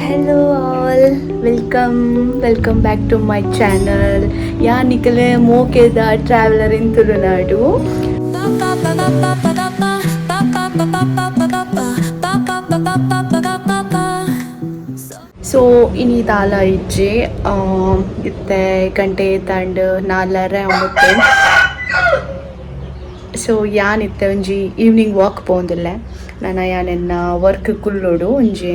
Hello all, welcome back to my channel. या निकले मोके द ट्रैवलर इन तुलनाडु. ಸೊ ಇನ್ನಿದಾಲ ಇಜ್ಜಿ ಇತ್ತೆ ಗಂಟೆ ತಂಡ್ ನಾಲ್ಕರೆ ಒಂಬತ್ತು. ಸೊ ಯಾನಿತ್ತೆ ಒಂಜಿ ಈವ್ನಿಂಗ್ ವಾಕ್ ಪೋಂದಿಲ್ಲೆ ನಾನು ಯಾನೆನ್ನ ವರ್ಕ್ ಕುಲ್ಲೋಡು ಒಂಜಿ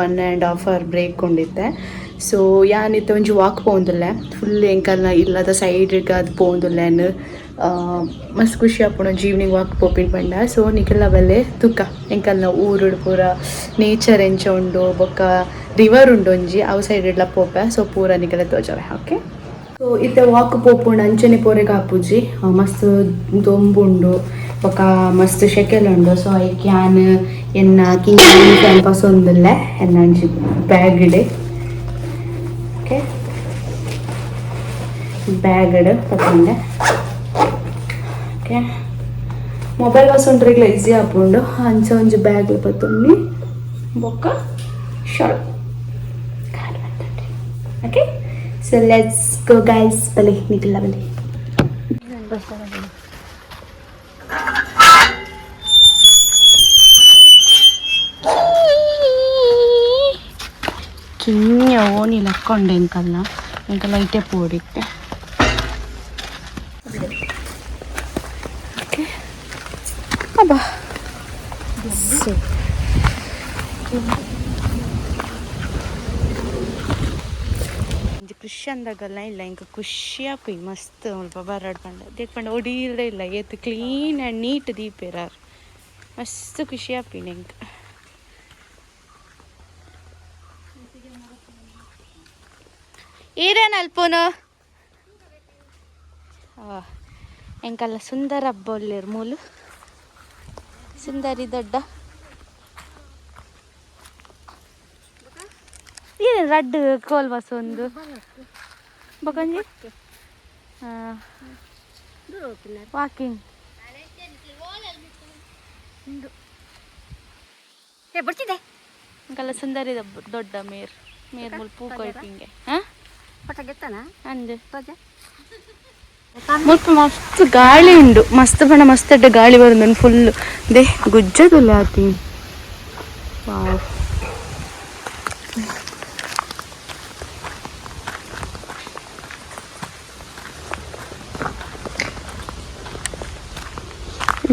1.5 hour ಬ್ರೇಕ್ ಉಂಡಿತ್ತೆ. ಸೊ ಯಾನಿತ್ತೆ ಒಂಜಿ ವಾಕ್ ಪೋಂದಿಲ್ಲೆ ಫುಲ್ ಎಂಕಲ್ನ ಇಲ್ಲದ ಸೈಡ್ಗೆ ಅದು ಪೋಂದಿಲ್ಲೆನ್ ಮಸ್ತ್ ಖುಷಿ ಆಪುಂಡು ಒಂಜಿ ಈವ್ನಿಂಗ್ ವಾಕ್ ಪೋಪಿನ್ ಪಂಡ. ಸೊ ನಿಕಲ್ನ ಬಲ್ಲೆ ತುಕ್ಕ ಎಂಕಲ್ನ ಊರುಡು ಪೂರ ನೇಚರ್ ಎಂಚ ಉಂಡು ಬೊಕ್ಕ ರಿವರ್ ಉಂಡು ಒಂಜಿ ಅವು ಸೈಡ್ಲ ಪೋಪೆ. ಸೊ ಪೂರ ನಿಕಲೆ ತೋಜವೆ. ಓಕೆ, ಸೊ ಇತ್ತೆ ವಾಕ್ ಪೋಪುಂಡು ಅಂಚನೆ ಪೋರೆಗ್ ಆಪುಜಿ ಮಸ್ತ್ ದೊಂಬುಂಡು ಬೊಕ ಮಸ್ತ್ ಶೆಕೆಲುಂಡು. ಸೊ ಐಕ್ ಯಾನ್ ಎನ್ನ ಕಿಂಗಿ ಕ್ಯಾಂಪಸ್ ಒಂದುಲ್ಲೆ ಎನ್ನ ಅಂಚಿ ಬ್ಯಾಗ್ಡ್. ಓಕೆ, ಬ್ಯಾಗ್ಡ್ ತಕೊಂಡೆ. ಓಕೆ, ಮೊಬೈಲ್ ವಸೊಂಡ್ರಿಗ್ಲ ಈಸಿ ಆಪುಂಡು ಅಂಚ ಒಂಜಿ ಬ್ಯಾಗ್ ಪತ್ತೊಂಡಿ ಬೊಕ್ಕ shawl. Okay, so let's go guys. bale nikla bale ಕಿನ್ಯ ಓನಿ ಲಕ್ಕೊಂಡೆ ಎಂಕಲ್ಲ ಇಟ್ಟೆ ಪೋಡಿತ್ತೆ. ಓಕೆ ಅಬ್ಬಾ ಸೊ ಖುಷಿ ಅಂದಾಗಲ್ಲ ಇಲ್ಲ ಇಂಕ ಖುಷಿ ಆಪಿ ಮಸ್ತ್ ಸ್ವಲ್ಪ ಬರಾಡ್ಪಂಡ ದೇಕ್ಪಂಡ ಒಡಿರೇ ಇಲ್ಲ ಏತ್ ಕ್ಲೀನ್ ಆ್ಯಂಡ್ ನೀಟ್ ದೀಪೇರಾರ್ ಮಸ್ತ್ ಖುಷಿ ಆಪಿನ ಇಂಕ. ಈರೇನು ಅಲ್ಪೋನು ಎಂಕಲ್ಲ ಸುಂದರ ಹಬ್ಬ ಒಳ್ಳೆರು ಮೂಲು ಸುಂದರಿ ದೊಡ್ಡ ಏನು ರಡ್ಡ್ ಕೋಲ್ ಬಸ್ ಒಂದು ಬೊಕಂಜಿ ವಾಕಿಂಗ್ ಬರ್ತಿದೆ ಅಂಕಲ್ಲ ಸುಂದರಿ ದೊಡ್ಡ ಮೇರ್ ಮೂಲು ಪೂ ಕೊಯ್ಪಿಂಗೆ ಅಂದೆ ಮುಲ್ಪ ಮಸ್ತ್ ಗಾಳಿ ಉಂಡು ಮಸ್ತ್ ಬಣ್ಣ ಮಸ್ತ್ ಅಡ್ಡ ಗಾಳಿ ಬರುಂಡು ಫುಲ್ ದೇ ಗುಜ್ಜದುಲ್ಲ ಆತಿ. ವಾವ್,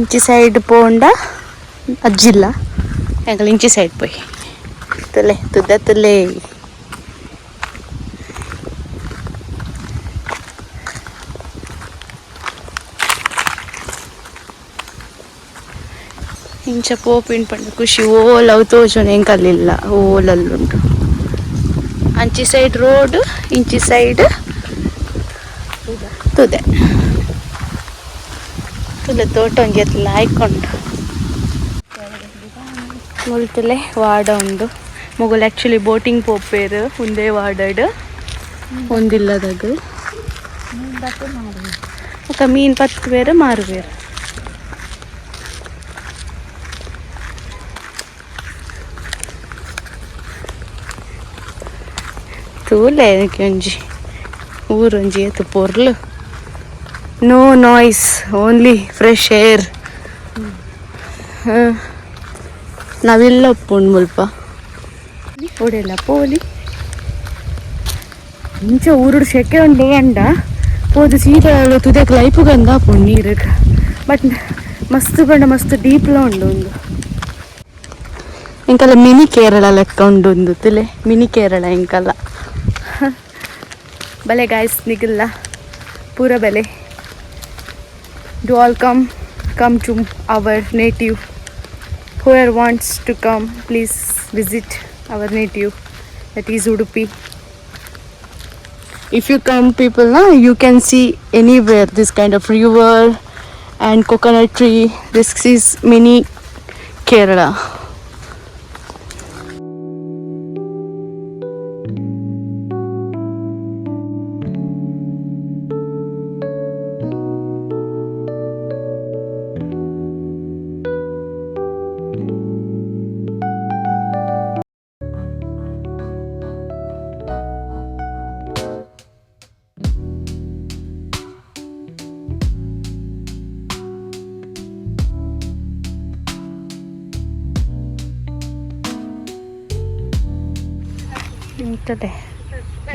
ಇಂಚಿ ಸೈಡ್ ಪೋಂಡ ಅಜ್ಜಿಲ್ಲ ಎಂಕಲ್ ಇಂಚಿ ಸೈಡ್ ಪೋಯ್ ತುಲೆ ತುದ್ದ ತುಲೆ. ಇಂಚ ಪೋಪಿನ್ ಪಂಡ ಖುಷಿ ಓಲ್ ಅವು ತೋಜೋನು ಎಂಕಲ್ಲಿಲ್ಲ ಓಲಲ್ಲುಂಟು. ಅಂಚಿ ಸೈಡ್ ರೋಡ್ ಇಂಚಿ ಸೈಡ್ ತುದೆ ತುಲೆ ತೋಟ ಒಂಜೆತ್ಲ ಆಯ್ಕೊಂಡು ಮುಲ್ತಲೆ ವಾಡ ಉಂಡು ಮೊಗಲ್ ಆ್ಯಕ್ಚುಲಿ ಬೋಟಿಂಗ್ ಪೋಪೇರು ಒಂದೇ ವಾಡಡ್ ಒಂದಿಲ್ಲದಾಗ ಅಕ್ಕ ಮೀನು ಪತ್ತು ಬೇರೆ ಮಾರುವೇರು. ತೂಲೆ ಒಂಜಿ ಊರೊಂಜಿ ಏತು ಪೊರ್ಲು no noise only fresh air. ನಾವೆಲ್ಲ ಉಪ್ಪುಂಡು ಮುಲ್ಪ ಒಡೆಲ್ಲ ಪೋಲಿ ಇಂಚ ಊರುಡು ಶೆಕೆ ಉಂಡು ಅಂಡ ಪೋದು ಸೀದಾ ತುದಕ್ಕೆ ಲೈಫು ಗಂಧ ಆಪುಂಡು ನೀರಿಗೆ. ಬಟ್ ಮಸ್ತ್ ಬಂಡ ಮಸ್ತ್ ಡೀಪ್ಲ ಉಂಡು ಒಂದು ಎಂಕಲ್ಲ ಮಿನಿ ಕೇರಳ ಲೆಕ್ಕ ಉಂಡು ಒಂದು ತುಲೆ ಮಿನಿ ಕೇರಳ ಎಂಕಲ್ಲ ಬಲೆ ಗಾಯ್ಸ್ ನಿಗಲ್ಲ ಪೂರ ಬೆಲೆ. Do all come to our native. whoever wants to come, please visit our native, that is Udupi. If you come people you can see anywhere this kind of river and coconut tree. This is mini Kerala. ಇಂತದೆ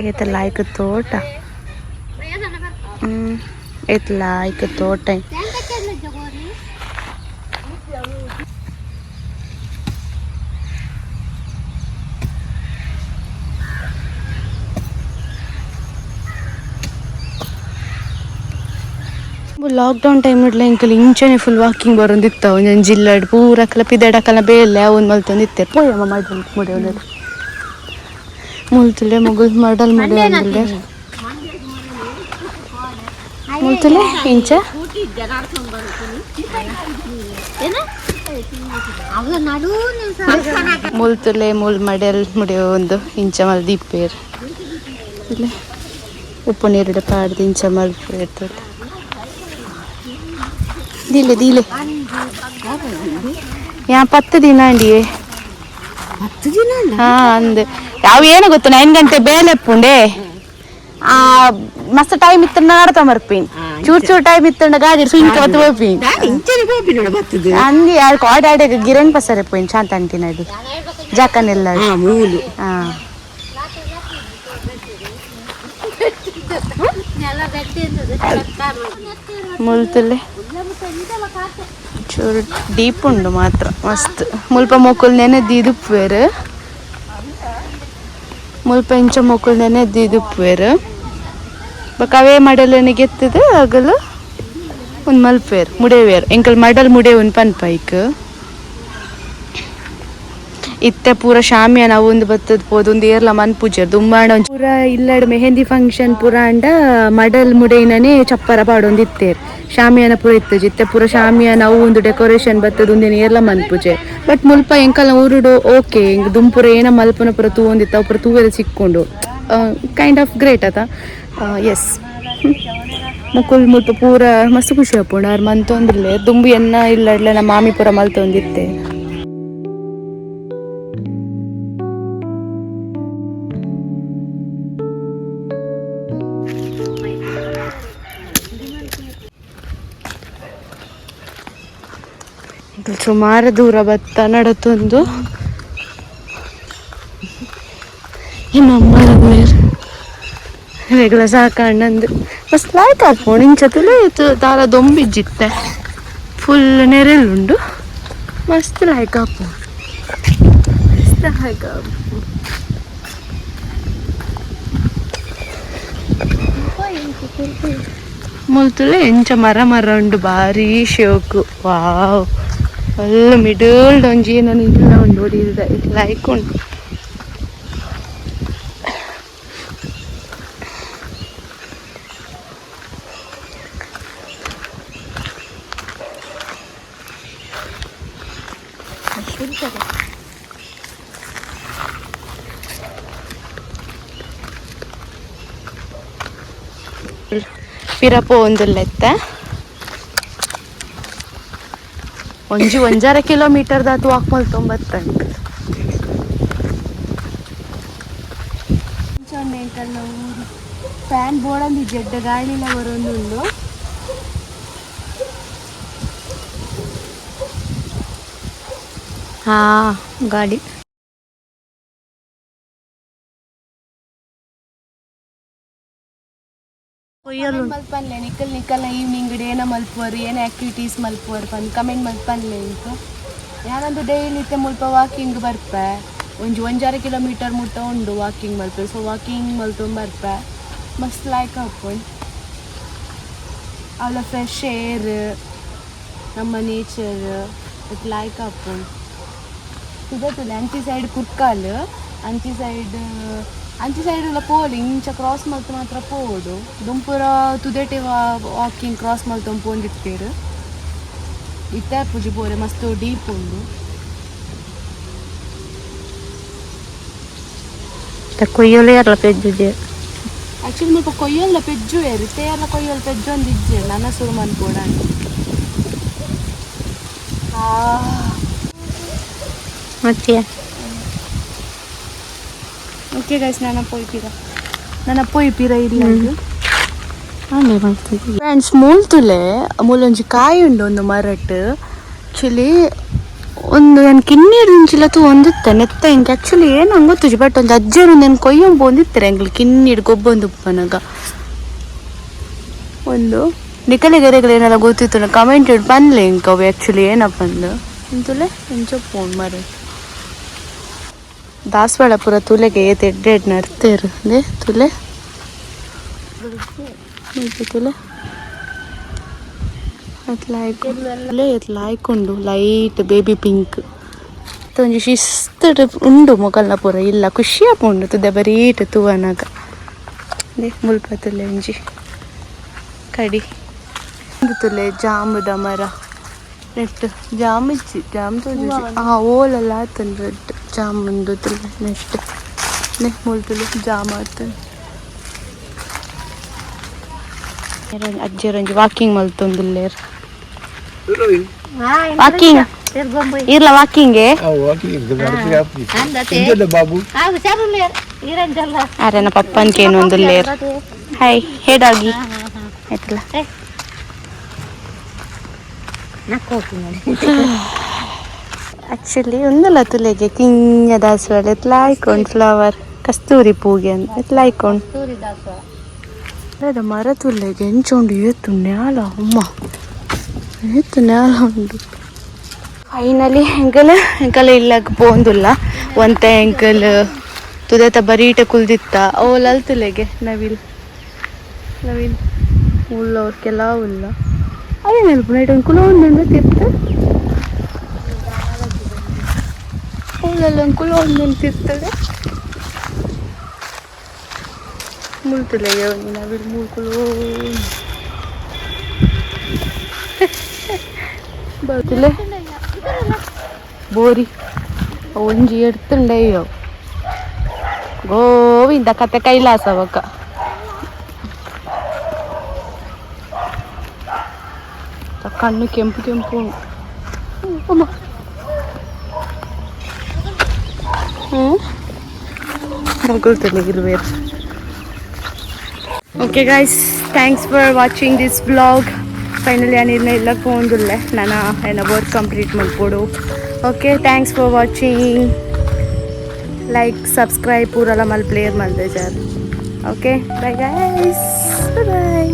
ಏತಲಾಯ್ಕ ತೋಟ ಏತಲಾಯ್ಕ ತೋಟ lockdown time ಇಡ್ಲ Ilkal ಇಂಚನೆ full walking ಬರೋದಿತ್ತ ಒಂದೊಂದು ಜಿಲ್ಲಾಡ್ ಪೂರಕ್ಕಲ ಪಿದಡಕಲ ಬೇಲೆ ಅವನ್ ಮಲ್ತೊಂದಿತ್ತೆ ಪೋಯಮ್ಮ ಮಾಡಲ್ ಮುಡೆ ಒಂದು ಮುಲ್ತುಲೆ ಮುಗಿದ್ ಮಾಡಲ್ ಮುಡೆ ಅಂದಿಲ್ಲೆ ಮುಲ್ತುಲೆ ಇಂಚ ಮುಲ್ತುಲೆ ಮುಲ್ ಮಡೆಲ್ ಮುಡೆ ಒಂದು ಇಂಚ ಮಲ್ ದೀಪೇರ್ ಇಲ್ಲ ಉಪ್ಪು ನೀರುಡೆ ಪಾಡ್ದು ಇಂಚ ಮಲ್ಪೇರ್ತದೆ ದಿಲೆ ದಿಲೆ ಯಾ 10 ದಿನ ಅಂಡಿಯೇ 10 ದಿನ ಹಾ ಅಂದ್ ಯಾವ್ ಏನು ಗೊತ್ತು 9 ಗಂಟೆ ಬೇಲೆಪ್ಪುಂಡೆ ಆ ಮಸ್ತ್ ಟೈಮ್ ಇತ್ತ ನಾಡ್ತಾ ಮರ್ಪಿನ್ ಚೂರ್ ಟೈಮ್ ಇತ್ತ ಗಾದಿ ಸುಂಕ ಬತ್ತು ಹೋಪಿನ್ ಇಂಚನೆ ಹೋಪಿ ನೋಡ ಬತ್ತದು ಅಂದಿ ಆ ಕೋಡಾಡೆ ಗಿರಣ್ ಪಸರೆ ಪೋಯಿನ್ ಶಾಂತ ಅಂಟಿನ ಅದು ಜಾಕನೆಲ್ಲ ಮೂಲು ಹಾ ಮುಲ್ತುಲೆ ಚೂರು ಡೀಪ್ ಉಂಡು ಮಾತ್ರ ಮಸ್ತ್ ಮುಲ್ಪ ಮೊಕ್ಕುಲ್ ನೆನೆದಿದುಪ್ಪುವೆರು ಮುಲ್ಪ ಇಂಚ ಮೊಕ್ಕುಲ್ ನೆನೆದಿದುಪ್ಪುವೆರು ಬೊಕ ಅವೇ ಮಡಲನೆ ಗೆತ್ತದು ಆಗಲು ಒಂದು ಮಲ್ಪೇರು ಮುಡೇವೇರು ಎಂಕಲ್ ಮಡಲ್ ಮುಡೆ ಒಂದು ಪನ್ಪೈಕ್ ಇತ್ತೆ ಪೂರ ಶಾಮಿಯಾನ ಒಂದು ಬತ್ತದ ಪೋದು ಒಂದು ಏರ್ಲ ಮನ್ಪುಜರ್ ದುಂಬಾಣ ಪೂರ ಇಲ್ಲಡ್ ಮೆಹಂದಿ ಫಂಕ್ಷನ್ ಪೂರ ಅಂಡ ಮಡಲ್ ಮುಡೇನನೆ ಚಪ್ಪರ ಪಾಡೊಂದು ಇತ್ತೇರು ಶಾಮಿಯಾನ ಪೂರ ಇತ್ತಜಿ ಇತ್ತೆ ಪೂರ ಶಾಮಿಯಾನ ಅವು ಒಂದು ಡೆಕೋರೇಷನ್ ಬತ್ತದ ಒಂದೇನು ಏರ್ಲ ಮನ್ಪುಜೆ ಬಟ್ ಮುಲ್ಪ ಎಂಕಲ್ಲ ಊರುಡು ಓಕೆ ಹಿಂಗೆ ದುಂಪುರ ಏನ ಮಲ್ಪನ ಪೂರ ತೂವೊಂದಿತ್ತ ಅವು ಪೂರ ತೂವೆಲ್ಲ ಸಿಕ್ಕೊಂಡು ಕೈಂಡ್ ಆಫ್ ಗ್ರೇಟ್ ಅದ ಎಸ್ ಮುಕ್ಕುಲ್ ಮುಲ್ಪ ಪೂರ ಮಸ್ತ್ ಖುಷಿ ಆಪುಂಡು ಅವ್ರು ಮಂತೊಂದಿರ್ಲೆ ದುಂಬು ಎನ್ನ ಇಲ್ಲಡ್ಲೆ ನಮ್ಮ ಮಾಮಿ ಪೂರ ಮಲ್ತೊಂದಿತ್ತೆ ಸುಮಾರು ದೂರ ಬತ್ತ ನಡತೊಂದು ನಮ್ಮ ರೆಗ್ಯುಲರ್ ಸಾಕಣ್ಣಂದು ಮಸ್ತ್ ಲಾಯ್ಕ್ ಹಾಪೋಣ ಇಂಚತಲೇ ದಾರ ದೊಂಬಿಜ್ಜಿತ್ತೆ ಫುಲ್ ನೆರೆಲ್ಲುಂಡು ಮಸ್ತ್ ಲಾಯ್ಕ್ ಹಾಪೋಣ ಮಸ್ತ್ ಲಾಯ್ಕ್ ಮುಲ್ತುಲೆ ಎಂಚ ಮರ ಉಂಡು ಭಾರಿ ಶೋಕು ವಾವ್ ಎಲ್ಲ ಮಿಡಲ್ಡ್ ಒಂಜಿ ನಾನು ಇಲ್ಲ ಉಂಡು ಹೊಡಿದ ಲೈಕ್ ಉಂಟು ಪಿರಪೋ ಒಂದು ಲೆತ್ತ ಒಂಜಿ 1.5 ಕಿಲೋಮೀಟರ್ ದಾತು ವಾಕ್ ಮಲ್ತೊಂಬತ್ತಂಕ ಫ್ಯಾನ್ ಬೋಡಂದು ಜಡ್ಡ ಗಾಳಿಲ ಬರೋಂದುಂಡು ಹಾ ಗಾಡಿ ಮಲ್ಪನ್ಲೆ ನಿಕ್ಕಲ್ನ ಈವ್ನಿಂಗ್ ಏನ ಮಲ್ಪುವರು ಏನ ಆಕ್ಟಿವಿಟೀಸ್ ಮಲ್ಪುವರು ಪಂದ್ ಕಮೆಂಟ್ ಮಲ್ಪನ್ಲೆ ಇಂಕ ಯಾನಂದು ಡೈಲಿ ಇತ್ತೆ ಮುಲ್ಪ ವಾಕಿಂಗ್ ಬರ್ಪೆ ಒಂಜಿ 1.5 ಕಿಲೋಮೀಟರ್ ಮುಟ್ಟ ಉಂಡು ವಾಕಿಂಗ್ ಮಲ್ಪೆ ಸೊ ವಾಕಿಂಗ್ ಮಲ್ತೊಂದು ಬರ್ಪೆ ಮಸ್ತ್ ಲೈಕ್ ಹಾಕೊಂಡು ಅವಳ ಫ್ರೆಶ್ ಏರ್ ನಮ್ಮ ನೇಚರ್ ಇಟ್ ಲೈಕ್ ಹಾಕೊಂಡು ಇದತ್ತಲ್ಲ ಅಂಚಿ ಸೈಡ್ ಕುರ್ಕಾಲ್ ಅಂಚಿ ಸೈಡ್ ಎಲ್ಲ ಪೋಡು ಇಂಚ ಕ್ರಾಸ್ ಮಲ್ತು ಮಾತ್ರ ಪೋಡು ದುಂಪುರ ತುದೇಟೆ ವಾಕಿಂಗ್ ಕ್ರಾಸ್ ಮಲ್ತು ಪೋಂಡಿಟ್ಟೇರು ಇತ್ತೆ ಪೂಜೆ ಪೋರೆ ಮಸ್ತ್ ಡೀಪ್ ಉಂಡು ಕೊಯ್ಯಲು ಯಾರಲ್ಲ ಪೆಜ್ಜು ಆ್ಯಕ್ಚುಲಿ ಮುಲ್ಪ ಕೊಯ್ಯಲ್ಲ ಪೆಜ್ಜು ಏರು ತೇರ್ಲ ಕೊಯ್ಯಲು ಪೆಜ್ಜು ಒಂದು ಇಜ್ಜೆ ನನ್ನ ಸುರು ಮನ್ಪೋಡ ಮತ್ತೆ ಓಕೆ ಗೈಸ್ ನನ್ನ ಪೋಯ್ಪಿರ ಇಲ್ಲ ಫ್ರೆಂಡ್ಸ್ ಮೂಲ್ತುಲೆ ಮೂಲೊಂಜಿ ಕಾಯಿ ಉಂಡು ಒಂದು ಮರಟ್ ಆ್ಯಕ್ಚುಲಿ ಒಂದು ನಾನು ಕಿನ್ನೀರು ಇಂಚಿಲತ್ತು ಒಂದಿತ್ತೆ ನೆತ್ತ ಇಂಗೆ ಆ್ಯಕ್ಚುಲಿ ಏನು ಹಂಗೊತ್ತುಜಿ ಬಟ್ ಒಂದು ಅಜ್ಜರು ನಾನು ಕೊಯ್ಯಂಬ ಒಂದಿತ್ತಾರೆ ಎಂಗ್ಲಿ ಕಿನ್ನೀಡು ಗೊಬ್ಬೊಂದು ಉಪ್ಪನಗ ಒಂದು ನಿಕಲೆಗೆರೆಗಳೇನೆಲ್ಲ ಗೊತ್ತಿತ್ತು ಕಮೆಂಟ್ ಇಡ್ ಬಂದ್ಲೆ ಇಂಕ ಅವು ಆ್ಯಕ್ಚುಲಿ ಏನಪ್ಪ ಅಂದು ಇಂತುಲೆ ಎಂಚ ಫೋನ್ ಮಾರೆ ದಾಸವಾಳ ಪೂರ ತುಲೆಗೆ ಏತ್ ಎಡ್ಡೆಡ್ ನಡ್ತೇರು ದೇ ತುಲೆ ತುಲೆ ಎತ್ಲ ಹಾಯ್ಕೊಂಡು ಲೈಟ್ ಬೇಬಿ ಪಿಂಕ್ ಒಂಜಿ ಶಿಸ್ತು ಉಂಡು ಮೊಗಲ್ನ ಪೂರ ಇಲ್ಲ ಖುಷಿ ಆಪುಂಡು ತುದೆ ಬರೀಟ್ ತೂವನಾಗ ದೇ ಮುಲ್ಪ ತುಲೆ ಒಂಜಿ ಕಡಿ ಒಂದು ತುಲೆ ಜಾಮುದ ಮರ ನೆಟ್ಟು ಜಾಮ್ ಇಚ್ಚಿ ಜಾಮ್ ತೋಜಿ ಓಲೆಲ್ಲ ಆತನ್ ರೆಡ್ ಜಾಮುಂದು ತುಲೆ ನೆಟ್ಟು ನೆ ಮುಳ್ತುಲೆ ಜಾಮ್ ಆತನ್ ಅಜ್ಜರಂಜಿ ವಾಕಿಂಗ್ ಮಲ್ತೊಂದುಲ್ಲೇರ್ ವಾಕಿಂಗ್ ಇರ್ಲ ವಾಕಿಂಗೆ ಅರೆನ ಪಪ್ಪನ್ಕೇನು ಒಂದುಲ್ಲೇರ್ ಹಾಯ್ ಹೇಡಾಗಿ ಆಯ್ತಲ್ಲ ಆ್ಯಕ್ಚುಲಿ ಒಂದಲ್ಲ ತುಲೆಗೆ ಕಿಂಜ ದಾಸವಾಳ ಎತ್ಲ ಹಾಯ್ಕೊಂಡು ಫ್ಲವರ್ ಕಸ್ತೂರಿ ಪೂಗೆ ಅಂತ ಎತ್ಲ ಹಾಯ್ಕೊಂಡು ಅದ ಮರ ತುಲೆಗೆ ಎಂಚೋಂಡು ಏತು ನ್ಯಾಲ ಅಮ್ಮ ಏತು ನ್ಯಾಲ ಉಂಡು ಫೈನಲಿ ಎಂಕಲ್ ಇಲ್ಲಕ್ಕೆ ಪೋಂದುಲ್ಲ ಒಂತೆ ಎಂಕಲ್ ತುದೇತ ಬರೀಟ ಕುಲ್ದಿತ್ತ ಅವಲ್ ಅಲ್ತುಲೆಗೆ ನವಿಲ್ ಉಲ್ಲ ಅವ್ರಿಗೆಲ್ಲ ಉಲ್ಲ ಅದೇ ನೆನಪು ನೈಟ್ ಒಂದು ಕುಲ ಒಂದೊಂದು ತಿರ್ತು ಅವಳೆಲ್ಲ ಒಂದು ಕುಲ ಒಂದೊಂದು ತಿರ್ತದೆ ಮುಳ್ತುಲೆಗೆ ಒಂದು ನವಿಲ್ ಮೂಳ್ಕುಲು ಬರ್ತಿಲ್ಲ ಬೋರಿ ಒಂಜಿ ಎಡ್ತುಂಡಯ್ಯೋ ಗೋವಿಂದ ಕತೆ ಕೈಲಾಸವಕ್ಕ ಕಣ್ಣು ಕೆಂಪು ಕೆಂಪು ಅಮ್ಮ ಮಗುಳ್ತಲಿಗಿರುವೆ okay guys thanks for watching this blog finally ನಾನು ಇಲ್ಲ ಹೋಗಿಲ್ಲ ನಾನು ಏನೋ ವರ್ಕ್ ಕಂಪ್ಲೀಟ್ ಮಾಡ್ಕೊಡು okay thanks for watching like subscribe ಪೂರೆಲ್ಲ ಮಲ್ ಪ್ಲೇಯರ್ ಮಾಡಿದೆ ಸರ್ ಓಕೆ ಬೈ ಗೈಸ್ ಬಾಯ್